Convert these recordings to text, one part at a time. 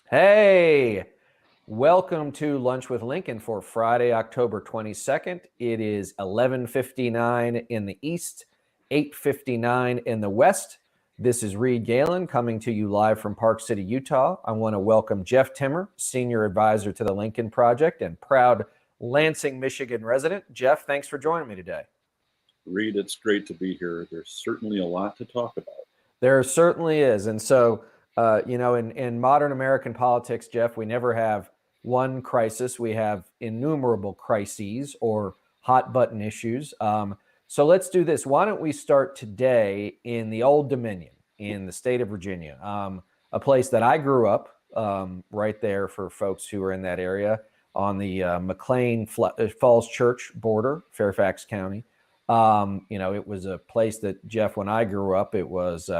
Hey, welcome to Lunch with Lincoln for Friday, October 22nd. It is 11:59 in the East, 8:59 in the West. This is Reed Galen coming to you live from Park City, Utah. I want to welcome Jeff Timmer, Senior Advisor to the Lincoln Project and proud Lansing, Michigan resident. Jeff, thanks for joining me today. Reed, it's great to be here. There's certainly a lot to talk about. There certainly is. And so, in modern American politics, Jeff, we never have one crisis. We have innumerable crises or hot button issues. So let's do this. Why don't we start today in the Old Dominion in the state of Virginia, a place that I grew up right there for folks who are in that area on the McLean Falls Church border, Fairfax County. It was a place that, Jeff, when I grew up, it was,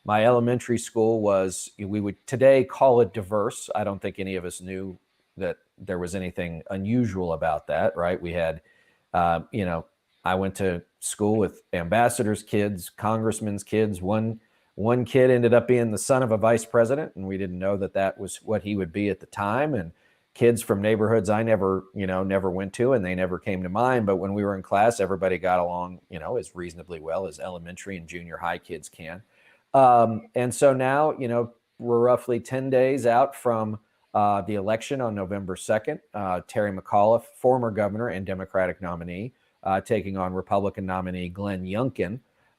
my elementary school was, we would today call it diverse. I don't think any of us knew that there was anything unusual about that, right? We had, I went to school with ambassadors' kids, congressmen's kids. One kid ended up being the son of a vice president, and we didn't know that that was what he would be at the time. And kids from neighborhoods I never went to, and they never came to mind. But when we were in class, everybody got along, as reasonably well as elementary and junior high kids can. And so now, we're roughly 10 days out from the election on November 2nd. Terry McAuliffe, former governor and Democratic nominee, taking on Republican nominee Glenn Youngkin.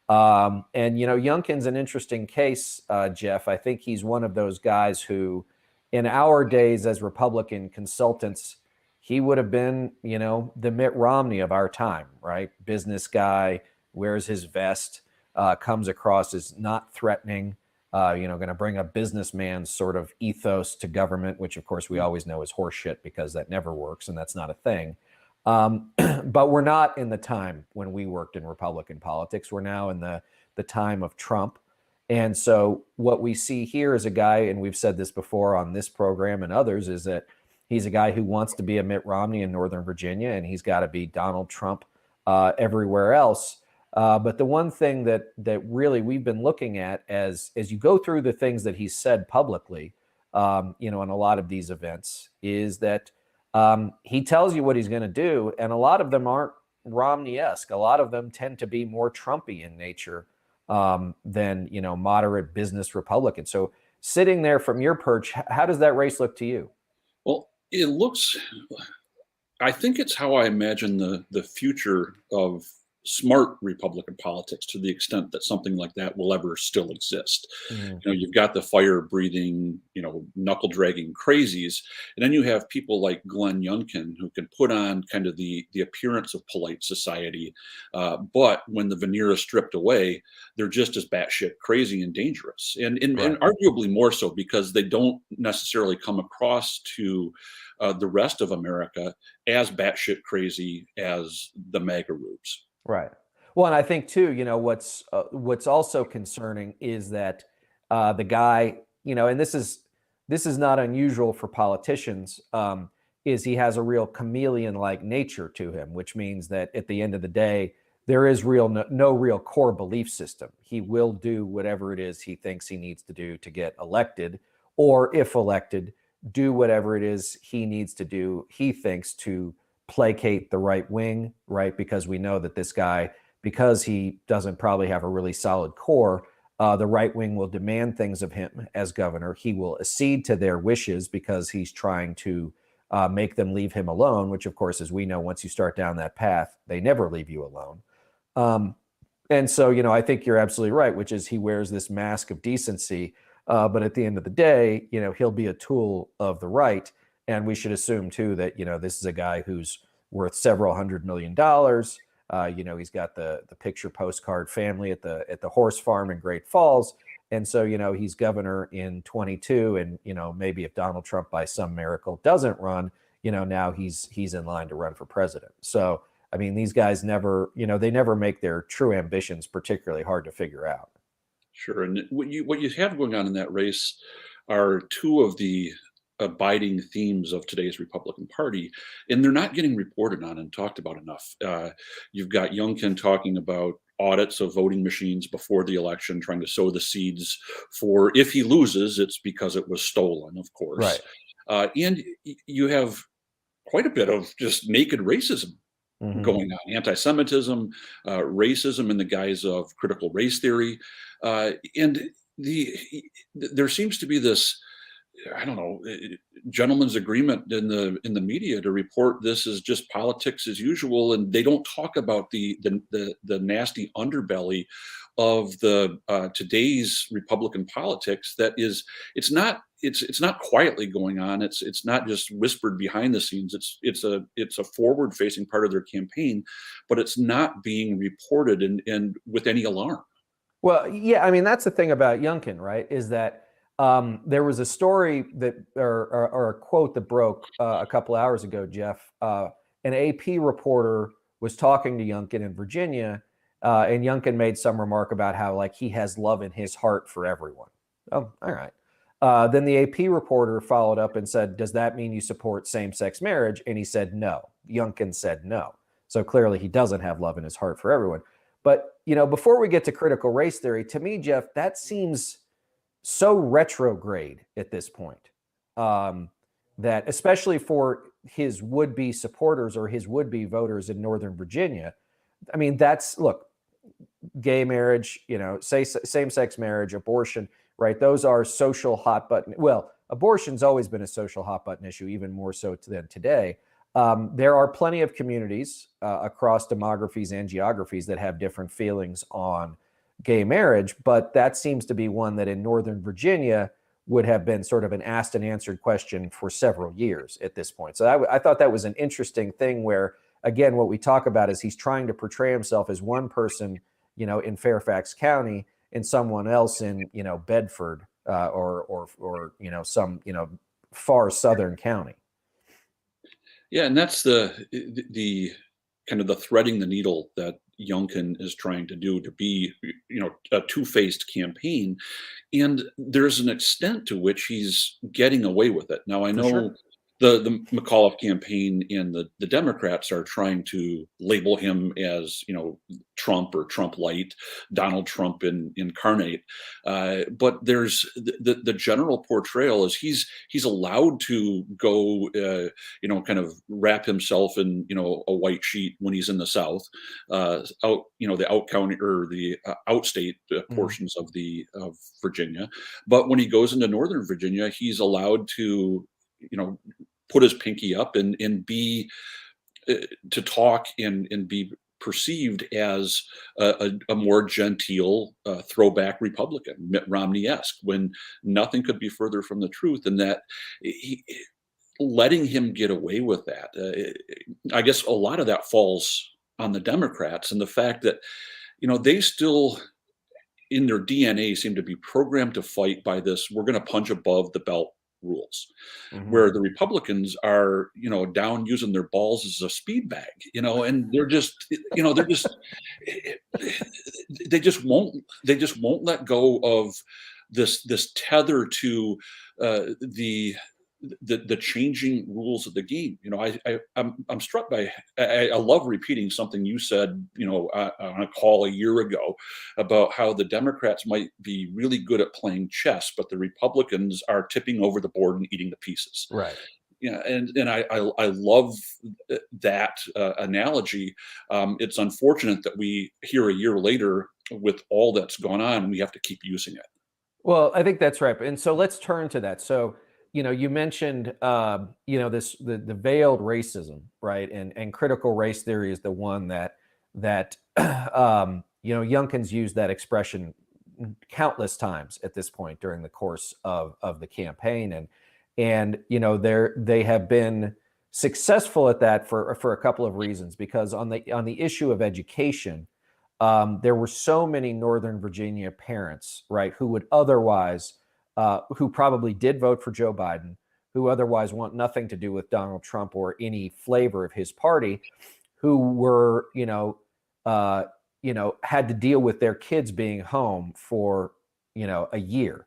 Youngkin's an interesting case, Jeff. I think he's one of those guys who, in our days as Republican consultants, he would have been, the Mitt Romney of our time, right? Business guy, wears his vest, comes across as not threatening, going to bring a businessman sort of ethos to government, which of course we always know is horseshit because that never works and that's not a thing. But we're not in the time when we worked in Republican politics. We're now in the time of Trump. And so what we see here is a guy, and we've said this before on this program and others, is that he's a guy who wants to be a Mitt Romney in Northern Virginia, and he's got to be Donald Trump everywhere else. But the one thing that really we've been looking at as you go through the things that he's said publicly, in a lot of these events, is that he tells you what he's going to do, and a lot of them aren't Romney-esque. A lot of them tend to be more Trumpy in nature than, moderate business Republican. So sitting there from your perch, how does that race look to you? Well, I think it's how I imagine the future of smart Republican politics, to the extent that something like that will ever still exist. You've got the fire breathing, knuckle dragging crazies. And then you have people like Glenn Youngkin, who can put on kind of the appearance of polite society. But when the veneer is stripped away, they're just as batshit crazy and dangerous. And arguably more so because they don't necessarily come across to the rest of America as batshit crazy as the MAGA rubes. Right. Well, and I think too, what's also concerning is that the guy, and this is not unusual for politicians, is he has a real chameleon-like nature to him, which means that at the end of the day, there is no real core belief system. He will do whatever it is he thinks he needs to do to get elected, or if elected, do whatever it is he needs to do, he thinks, to placate the right wing, right? Because we know that this guy, because he doesn't probably have a really solid core, the right wing will demand things of him as governor. He will accede to their wishes because he's trying to make them leave him alone, which of course, as we know, once you start down that path, they never leave you alone. And so, I think you're absolutely right, which is he wears this mask of decency, but at the end of the day, he'll be a tool of the right. And we should assume, too, that, this is a guy who's worth several $100 million. He's got the picture postcard family at the horse farm in Great Falls. And so, he's governor in 22. And, maybe if Donald Trump by some miracle doesn't run, now he's in line to run for president. So, I mean, these guys never, they never make their true ambitions particularly hard to figure out. Sure. And what you have going on in that race are two of the abiding themes of today's Republican Party, and they're not getting reported on and talked about enough. You've got Youngkin talking about audits of voting machines before the election, trying to sow the seeds for if he loses, it's because it was stolen, of course. Right. And you have quite a bit of just naked racism Hmm. going on, anti-Semitism, racism in the guise of critical race theory, and the there seems to be this, I don't know, gentleman's agreement in the media to report this as just politics as usual, and they don't talk about the nasty underbelly of the today's Republican politics. That is, it's not quietly going on. It's not just whispered behind the scenes. It's a forward facing part of their campaign, but it's not being reported and with any alarm. Well, yeah, I mean, that's the thing about Youngkin, right? Is that there was a story that, or a quote that broke a couple hours ago, Jeff. An AP reporter was talking to Youngkin in Virginia, and Youngkin made some remark about how, like, he has love in his heart for everyone. Oh, all right. Then the AP reporter followed up and said, "Does that mean you support same-sex marriage?" And he said no. Youngkin said no. So clearly, he doesn't have love in his heart for everyone. But, before we get to critical race theory, to me, Jeff, that seems so retrograde at this point, that especially for his would-be supporters or his would-be voters in Northern Virginia. I mean, look, gay marriage, same-sex marriage, abortion, right? Those are social hot button. Well, abortion's always been a social hot button issue, even more so than today. There are plenty of communities across demographies and geographies that have different feelings on gay marriage, but that seems to be one that in Northern Virginia would have been sort of an asked and answered question for several years at this point. So I thought that was an interesting thing where, again, what we talk about is he's trying to portray himself as one person, in Fairfax County and someone else in, Bedford or some, far southern county. Yeah, and that's the kind of the threading the needle that Youngkin is trying to do to be, a two-faced campaign, and there's an extent to which he's getting away with it. Now, I For know sure. the McAuliffe campaign and the Democrats are trying to label him as, Trump or Trump light, Donald Trump incarnate. But there's the general portrayal is he's allowed to go, kind of wrap himself in, a white sheet when he's in the South, the out county or the outstate Mhm. portions of Virginia. But when he goes into Northern Virginia, he's allowed to, put his pinky up and be to talk and be perceived as a more genteel throwback Republican, Mitt Romney-esque, when nothing could be further from the truth. And that letting him get away with that, I guess a lot of that falls on the Democrats and the fact that, they still in their DNA seem to be programmed to fight by this, we're going to punch above the belt rules, Mhm. where the Republicans are, down using their balls as a speed bag, and they're just, they just won't let go of this tether to the changing rules of the game. I'm struck by, I love repeating something you said, on a call a year ago about how the Democrats might be really good at playing chess, but the Republicans are tipping over the board and eating the pieces. Right. Yeah, and I love that analogy. It's unfortunate that we here a year later, with all that's gone on, we have to keep using it. Well, I think that's right. And so let's turn to that. So, you mentioned, the veiled racism, right? And critical race theory is the one that Youngkin's used that expression countless times at this point during the course of the campaign, and they have been successful at that for a couple of reasons. Because on the issue of education, there were so many Northern Virginia parents, right, who would otherwise, who probably did vote for Joe Biden, who otherwise want nothing to do with Donald Trump or any flavor of his party, who were, had to deal with their kids being home for, a year,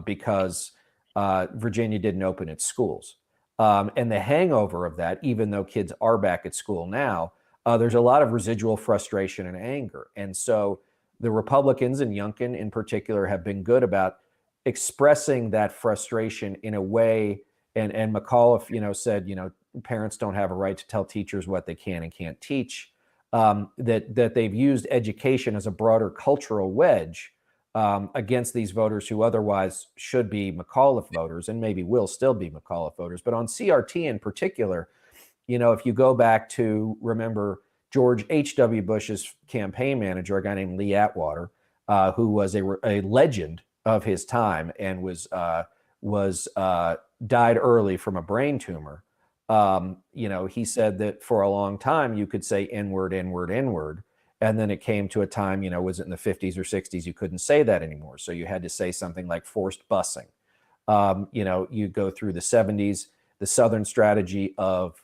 because Virginia didn't open its schools. And the hangover of that, even though kids are back at school now, there's a lot of residual frustration and anger. And so the Republicans, and Youngkin in particular, have been good about expressing that frustration in a way. And McAuliffe, said, parents don't have a right to tell teachers what they can and can't teach. That they've used education as a broader cultural wedge against these voters who otherwise should be McAuliffe voters, and maybe will still be McAuliffe voters. But on CRT in particular, if you go back to, remember, George H.W. Bush's campaign manager, a guy named Lee Atwater, who was a legend of his time and died early from a brain tumor. He said that for a long time you could say N-word, N-word, N-word. And then it came to a time, was it in the 50s or 60s, you couldn't say that anymore. So you had to say something like forced busing. You go through the 70s, the Southern strategy of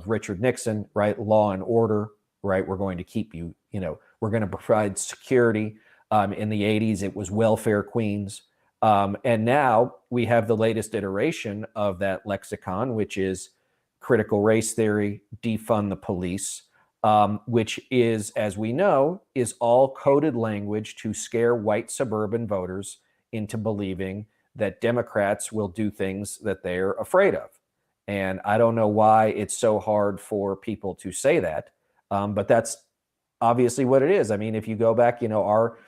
Richard Nixon, right? Law and order, right? We're going to keep you, we're going to provide security. In the 80s, it was welfare queens. And now we have the latest iteration of that lexicon, which is critical race theory, defund the police, which is, as we know, is all coded language to scare white suburban voters into believing that Democrats will do things that they're afraid of. And I don't know why it's so hard for people to say that, but that's obviously what it is. I mean, if you go back, our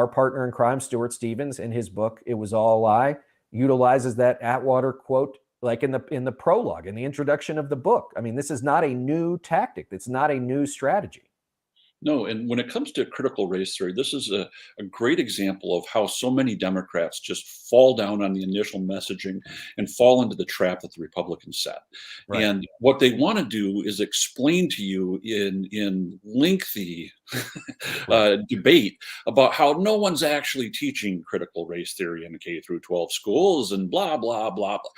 partner in crime, Stuart Stevens, in his book, It Was All a Lie, utilizes that Atwater quote, like in the prologue, in the introduction of the book. I mean, this is not a new tactic. It's not a new strategy. No, and when it comes to critical race theory, this is a great example of how so many Democrats just fall down on the initial messaging and fall into the trap that the Republicans set. Right. And what they want to do is explain to you in lengthy debate about how no one's actually teaching critical race theory in K through 12 schools and blah, blah, blah, blah.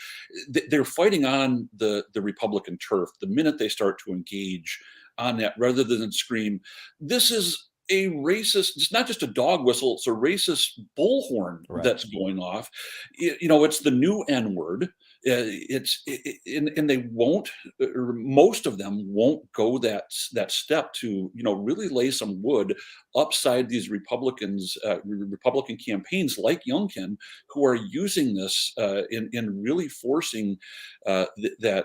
They're fighting on the Republican turf the minute they start to engage on that, rather than scream, this is a racist, it's not just a dog whistle, it's a racist bullhorn that's going off. It's the new N-word. And they won't, or most of them won't go that step to, really lay some wood upside these Republican campaigns like Youngkin, who are using this in really forcing that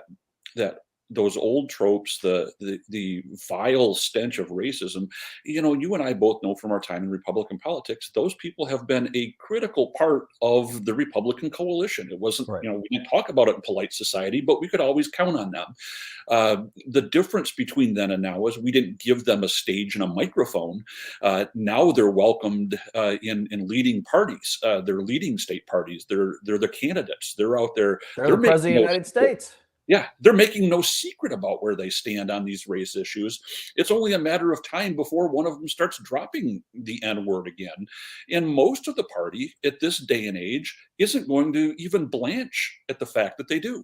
those old tropes, the vile stench of racism. You and I both know from our time in Republican politics, those people have been a critical part of the Republican coalition. It wasn't, we didn't talk about it in polite society, but we could always count on them. The difference between then and now is we didn't give them a stage and a microphone. Now they're welcomed in leading parties. They're leading state parties. They're the candidates. They're out there. They're the president of the United States. Yeah, they're making no secret about where they stand on these race issues. It's only a matter of time before one of them starts dropping the N-word again. And most of the party at this day and age isn't going to even blanch at the fact that they do.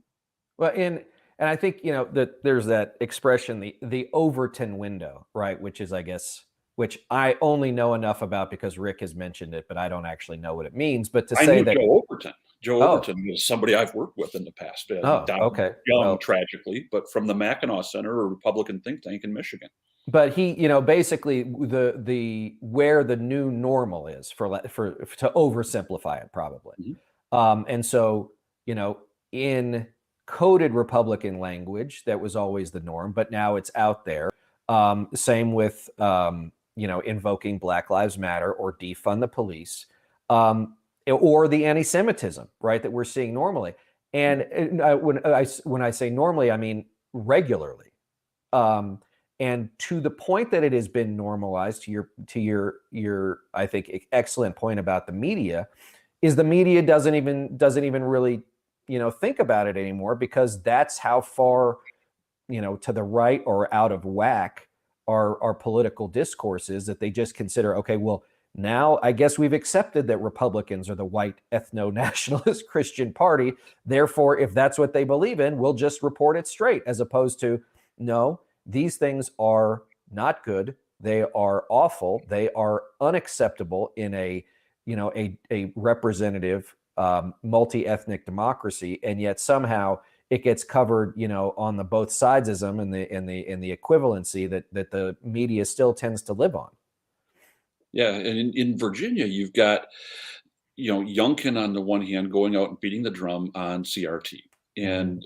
Well, and I think, that there's that expression, the Overton window, right? Which is, I guess, which I only know enough about because Rick has mentioned it, but I don't actually know what it means. But to say that Joe Overton. Joe Overton is somebody I've worked with in the past. Young, tragically, but from the Mackinac Center, a Republican think tank in Michigan. But he, basically the where the new normal is to oversimplify it, probably. Mm-hmm. And so, in coded Republican language, that was always the norm, but now it's out there. Same with, invoking Black Lives Matter or defund the police. Or the anti-Semitism, right, that we're seeing normally. And when I say normally, I mean regularly. And to the point that it has been normalized, to your I think excellent point about the media, is the media doesn't even really think about it anymore, because that's how far to the right or out of whack our political discourse is, that they just consider, okay, well, now I guess we've accepted that Republicans are the white ethno-nationalist Christian party. Therefore, if that's what they believe in, we'll just report it straight, as opposed to, no, these things are not good. They are awful. They are unacceptable in a representative multi-ethnic democracy. And yet somehow it gets covered, you know, on the both sidesism and the equivalency that the media still tends to live on. Yeah, and in Virginia, you've got, Youngkin on the one hand going out and beating the drum on CRT, Mhm. and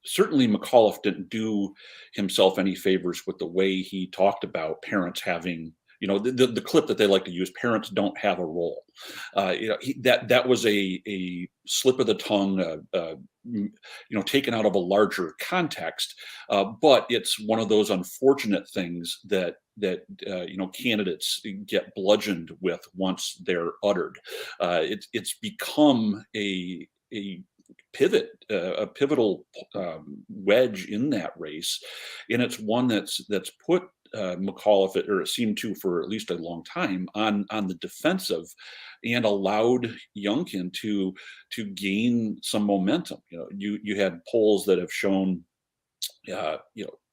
certainly McAuliffe didn't do himself any favors with the way he talked about parents having, the clip that they like to use, parents don't have a role. That was a slip of the tongue, taken out of a larger context. But it's one of those unfortunate things that candidates get bludgeoned with once they're uttered. It's become a a pivotal wedge in that race, and it's one that's put McAuliffe, or it seemed to for at least a long time, on the defensive, and allowed Youngkin to gain some momentum. You had polls that have shown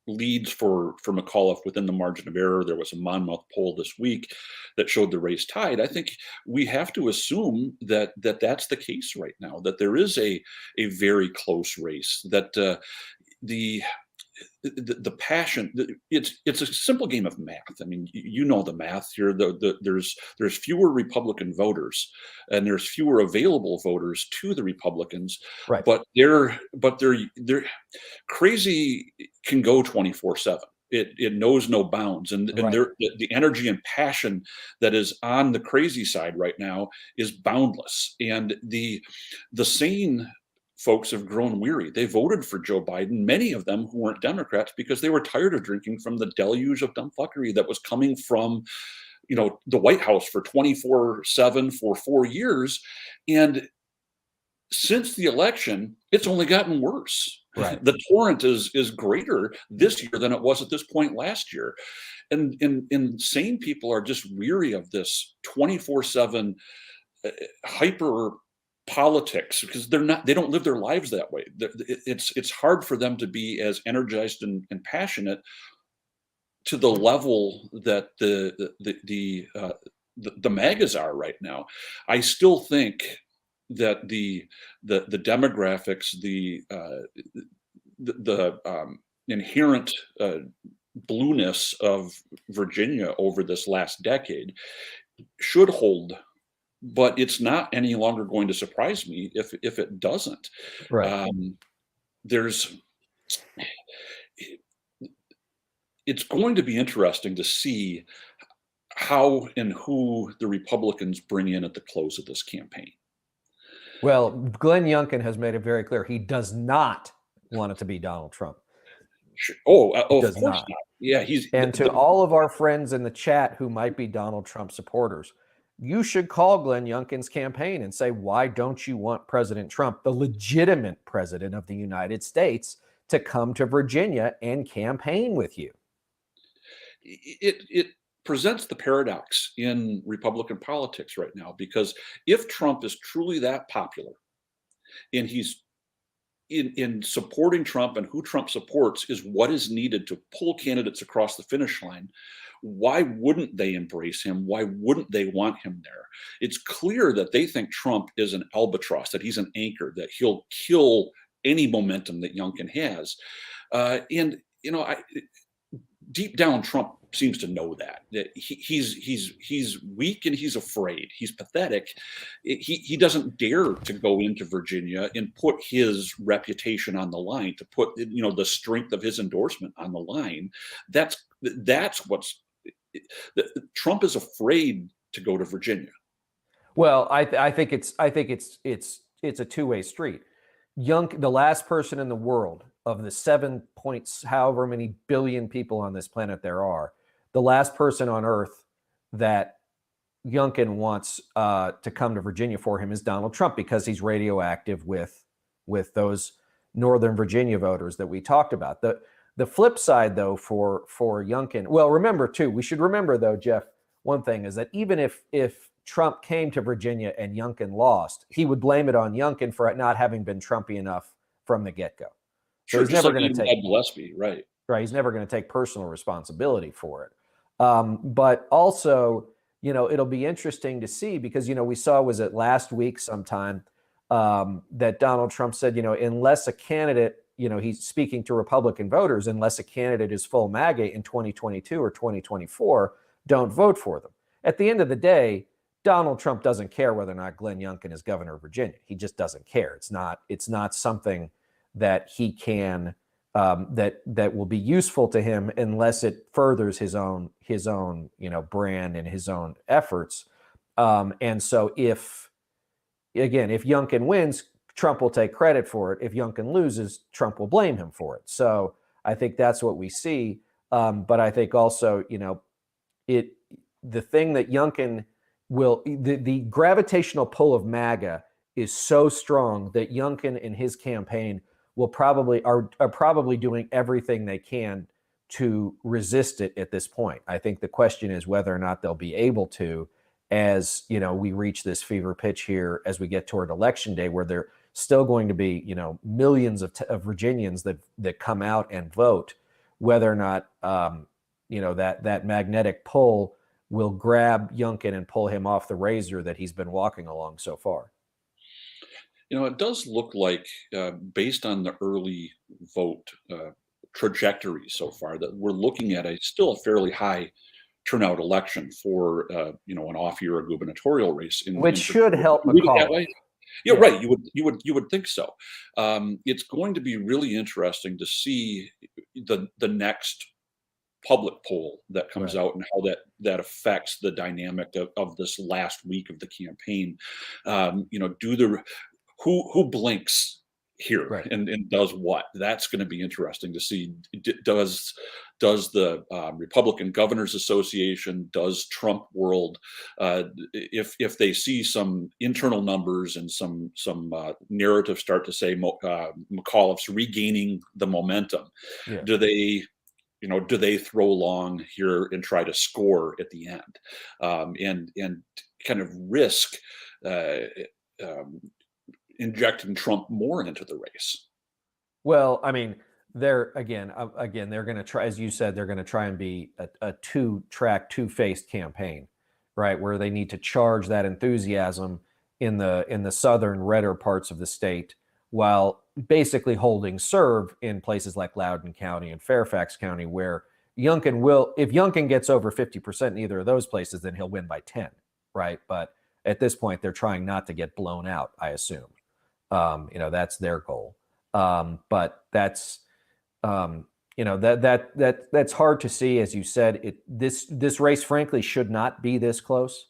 leads for McAuliffe within the margin of error. There was a Monmouth poll this week that showed the race tied. I think we have to assume that that's the case right now. That there is a very close race. That the passion. It's a simple game of math. I mean, you know the math here. There's fewer Republican voters, and there's fewer available voters to the Republicans. Right. But they're crazy can go 24/7. It knows no bounds, and Right. the energy and passion that is on the crazy side right now is boundless. And the sane folks have grown weary. They voted for Joe Biden, many of them who weren't Democrats, because they were tired of drinking from the deluge of dumb fuckery that was coming from the White House for 24/7 for 4 years. And since the election, it's only gotten worse. Right. The torrent is greater this year than it was at this point last year. And insane people are just weary of this 24/7 hyper politics, because they don't live their lives that way. It's hard for them to be as energized and passionate to the level that the MAGAs are right now. I still think that the demographics, the inherent blueness of Virginia over this last decade should hold, but it's not any longer going to surprise me if it doesn't. Right. There's It's going to be interesting to see how and who the Republicans bring in at the close of this campaign. Well, Glenn Youngkin has made it very clear he does not want it to be Donald Trump. Of course not. not. Yeah, And to all of our friends in the chat who might be Donald Trump supporters, you should call Glenn Youngkin's campaign and say, why don't you want President Trump, the legitimate president of the United States, to come to Virginia and campaign with you? It presents the paradox in Republican politics right now, because if Trump is truly that popular, and he's in supporting Trump, and who Trump supports is what is needed to pull candidates across the finish line, why wouldn't they embrace him? Why wouldn't they want him there? It's clear that they think Trump is an albatross, that he's an anchor, that he'll kill any momentum that Youngkin has. And deep down, Trump seems to know that he's weak and he's afraid. He's pathetic. He doesn't dare to go into Virginia and put his reputation on the line, to put the strength of his endorsement on the line. That's what's Trump is afraid to go to Virginia. Well, I think it's a two-way street. The last person in the world of the 7 points, however many billion people on this planet there are, the last person on earth that Youngkin wants to come to Virginia for him is Donald Trump, because he's radioactive with those Northern Virginia voters that we talked about. The flip side, though, for Youngkin, well, we should remember, though, Jeff, one thing is that even if Trump came to Virginia and Youngkin lost, he would blame it on Youngkin for it not having been Trumpy enough from the get-go. So he's never going to take Gillespie, right. He's never going to take personal responsibility for it. But also, it'll be interesting to see, because we saw, was it last week sometime, that Donald Trump said, unless a candidate, he's speaking to Republican voters, unless a candidate is full MAGA in 2022 or 2024, don't vote for them. At the end of the day, Donald Trump doesn't care whether or not Glenn Youngkin is governor of Virginia. He just doesn't care. It's not something that he can that will be useful to him unless it furthers his own brand and his own efforts. And so if Youngkin wins, Trump will take credit for it. If Youngkin loses, Trump will blame him for it. So I think that's what we see. But I think also, the thing that Youngkin the gravitational pull of MAGA is so strong that Youngkin and his campaign are probably doing everything they can to resist it at this point. I think the question is whether or not they'll be able to, as we reach this fever pitch here as we get toward election day, where there still going to be millions of Virginians that come out and vote, whether or not that magnetic pull will grab Youngkin and pull him off the razor that he's been walking along so far. It does look like, based on the early vote trajectory so far, that we're looking at still a fairly high turnout election for an off-year gubernatorial race, which should help McCall. Yeah, right. You would think so. It's going to be really interesting to see the next public poll that comes out and how that affects the dynamic of this last week of the campaign. Who blinks here and does what? That's going to be interesting to see. Does the Republican Governors Association, does Trump world, if they see some internal numbers and some narrative start to say McAuliffe's regaining the momentum, do they throw long here and try to score at the end, and kind of risk injecting Trump more into the race? Well, I mean, they're going to try, as you said, they're going to try and be a two-track, two-faced campaign, right? Where they need to charge that enthusiasm in the southern, redder parts of the state, while basically holding serve in places like Loudoun County and Fairfax County, where if Youngkin gets over 50% in either of those places, then he'll win by 10, right? But at this point, they're trying not to get blown out, I assume. That's their goal. But that's that's hard to see. As you said, this race frankly should not be this close.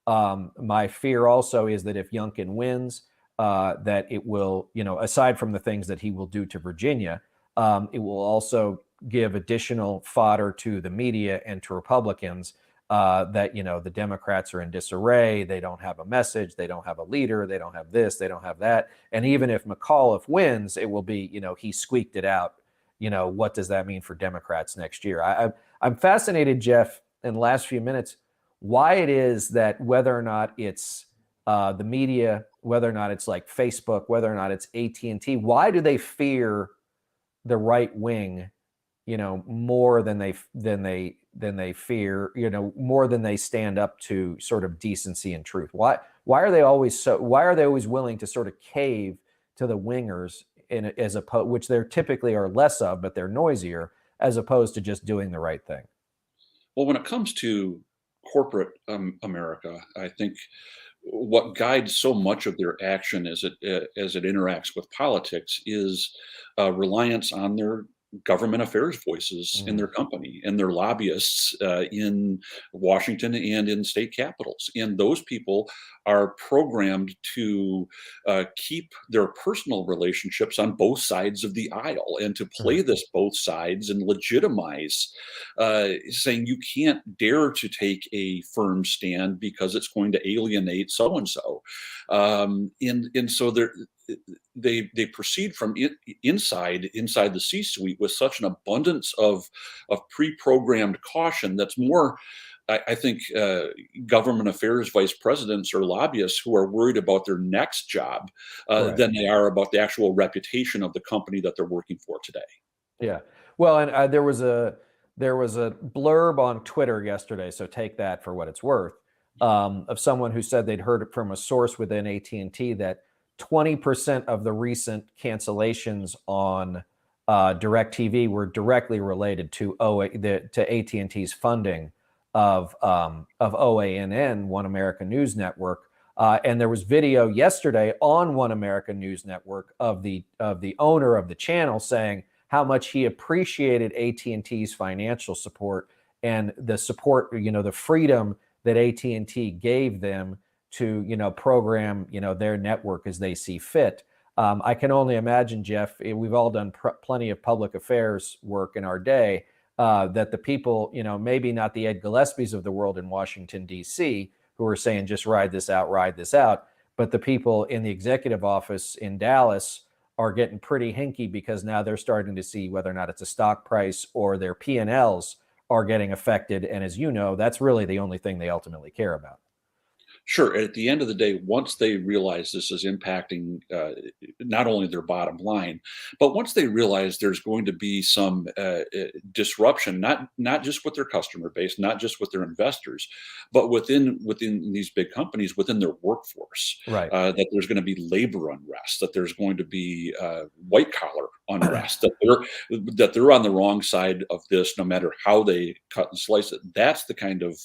My fear also is that if Youngkin wins, that it will, aside from the things that he will do to Virginia, it will also give additional fodder to the media and to Republicans that, the Democrats are in disarray. They don't have a message. They don't have a leader. They don't have this. They don't have that. And even if McAuliffe wins, it will be, he squeaked it out. What does that mean for Democrats next year? I'm fascinated, Jeff, in the last few minutes, why it is that whether or not it's the media, whether or not it's like Facebook, whether or not it's AT&T, why do they fear the right wing, more than they fear, more than they stand up to sort of decency and truth? Why are they always willing to sort of cave to the wingers which there typically are less of, but they're noisier, as opposed to just doing the right thing? Well, when it comes to corporate America, I think what guides so much of their action as it interacts with politics is reliance on their government affairs voices in their company and their lobbyists in Washington and in state capitals. And those people are programmed to keep their personal relationships on both sides of the aisle and to play this both sides and legitimize saying you can't dare to take a firm stand because it's going to alienate so-and-so. And so they proceed from inside the C-suite with such an abundance of pre-programmed caution that's more, I think, government affairs vice presidents or lobbyists who are worried about their next job than they are about the actual reputation of the company that they're working for today. Yeah. Well, and there was a blurb on Twitter yesterday, so take that for what it's worth, of someone who said they'd heard it from a source within AT&T that 20% of the recent cancellations on DirecTV were directly related to AT&T's funding of OANN, One American News Network. And there was video yesterday on One American News Network of the owner of the channel saying how much he appreciated AT&T's financial support and the support, the freedom that AT&T gave them to, program, their network as they see fit. I can only imagine, Jeff, we've all done plenty of public affairs work in our day, that the people, maybe not the Ed Gillespies of the world in Washington, D.C., who are saying, just ride this out. But the people in the executive office in Dallas are getting pretty hinky because now they're starting to see whether or not it's a stock price or their P&Ls are getting affected. And as you know, that's really the only thing they ultimately care about. Sure. At the end of the day, once they realize this is impacting not only their bottom line, but once they realize there's going to be some disruption, not just with their customer base, not just with their investors, but within these big companies, within their workforce, right? That there's going to be labor unrest, that there's going to be white collar unrest, that they're on the wrong side of this, no matter how they cut and slice it. That's the kind of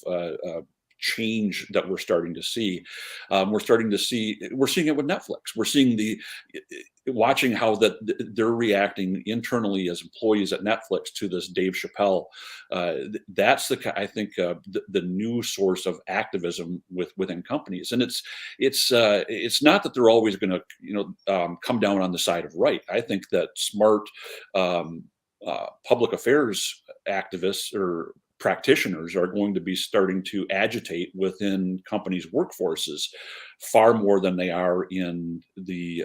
change that we're starting to see. We're seeing it with Netflix. We're seeing watching how they're reacting internally as employees at Netflix to this Dave Chappelle. That's I think the new source of activism within companies. And it's not that they're always going to come down on the side of right. I think that smart public affairs activists or practitioners are going to be starting to agitate within companies' workforces far more than they are in the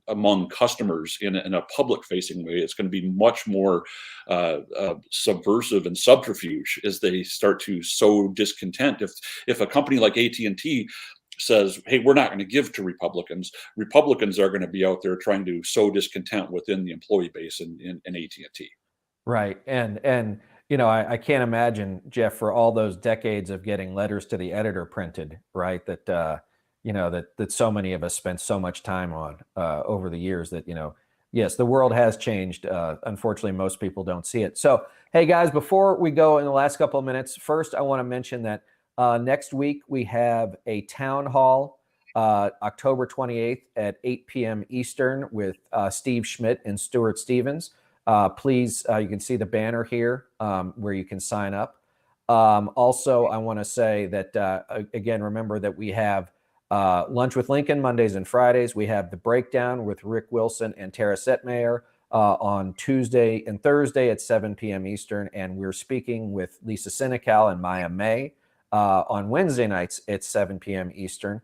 among customers in a public-facing way. It's going to be much more subversive and subterfuge as they start to sow discontent. If a company like AT&T says, hey, we're not going to give to Republicans are going to be out there trying to sow discontent within the employee base in AT&T. Right. And I can't imagine, Jeff, for all those decades of getting letters to the editor printed, right, that that so many of us spent so much time on over the years that, yes, the world has changed. Unfortunately, most people don't see it. So, hey, guys, before we go in the last couple of minutes, first, I want to mention that next week we have a town hall, October 28th at 8 p.m. Eastern with Steve Schmidt and Stuart Stevens. Please, you can see the banner here where you can sign up. Also, I want to say that, again, remember that we have Lunch with Lincoln Mondays and Fridays. We have The Breakdown with Rick Wilson and Tara Setmayer on Tuesday and Thursday at 7 p.m. Eastern. And we're speaking with Lisa Senecal and Maya May on Wednesday nights at 7 p.m. Eastern.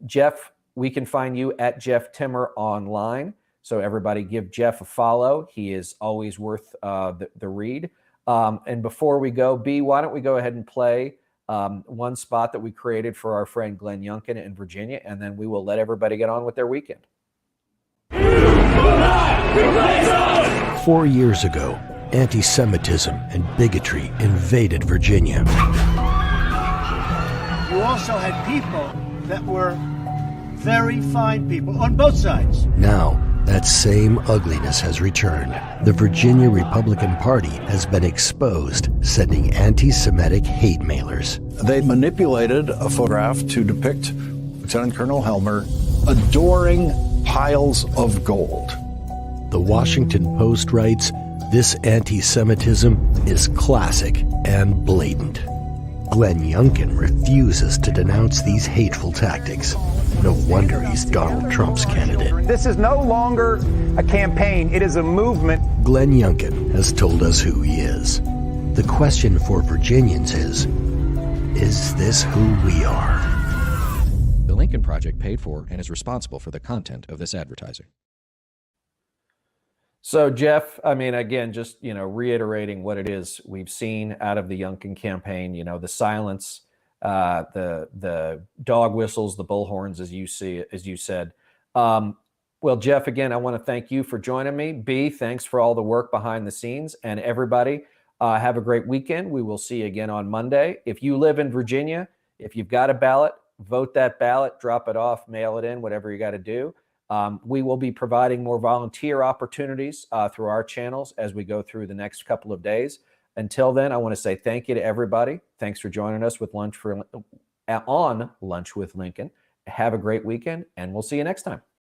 Jeff, we can find you at Jeff Timmer online. So everybody give Jeff a follow. He is always worth the read. And before we go, B, why don't we go ahead and play one spot that we created for our friend Glenn Youngkin in Virginia, and then we will let everybody get on with their weekend. 4 years ago, anti-Semitism and bigotry invaded Virginia. You also had people that were very fine people on both sides. Now, that same ugliness has returned. The Virginia Republican Party has been exposed, sending anti-Semitic hate mailers. They manipulated a photograph to depict Lieutenant Colonel Helmer adoring piles of gold. The Washington Post writes, this anti-Semitism is classic and blatant. Glenn Youngkin refuses to denounce these hateful tactics. No wonder he's Donald Trump's candidate. This is no longer a campaign, it is a movement. Glenn Youngkin has told us who he is. The question for Virginians is this who we are? The Lincoln Project paid for and is responsible for the content of this advertising. So, Jeff, I mean, again, just, reiterating what it is we've seen out of the Youngkin campaign, the silence, the dog whistles, the bullhorns, as you said. Well, Jeff, again, I want to thank you for joining me. B, thanks for all the work behind the scenes. And everybody, have a great weekend. We will see you again on Monday. If you live in Virginia, if you've got a ballot, vote that ballot, drop it off, mail it in, whatever you got to do. We will be providing more volunteer opportunities through our channels as we go through the next couple of days. Until then, I want to say thank you to everybody. Thanks for joining us with on Lunch with Lincoln. Have a great weekend, and we'll see you next time.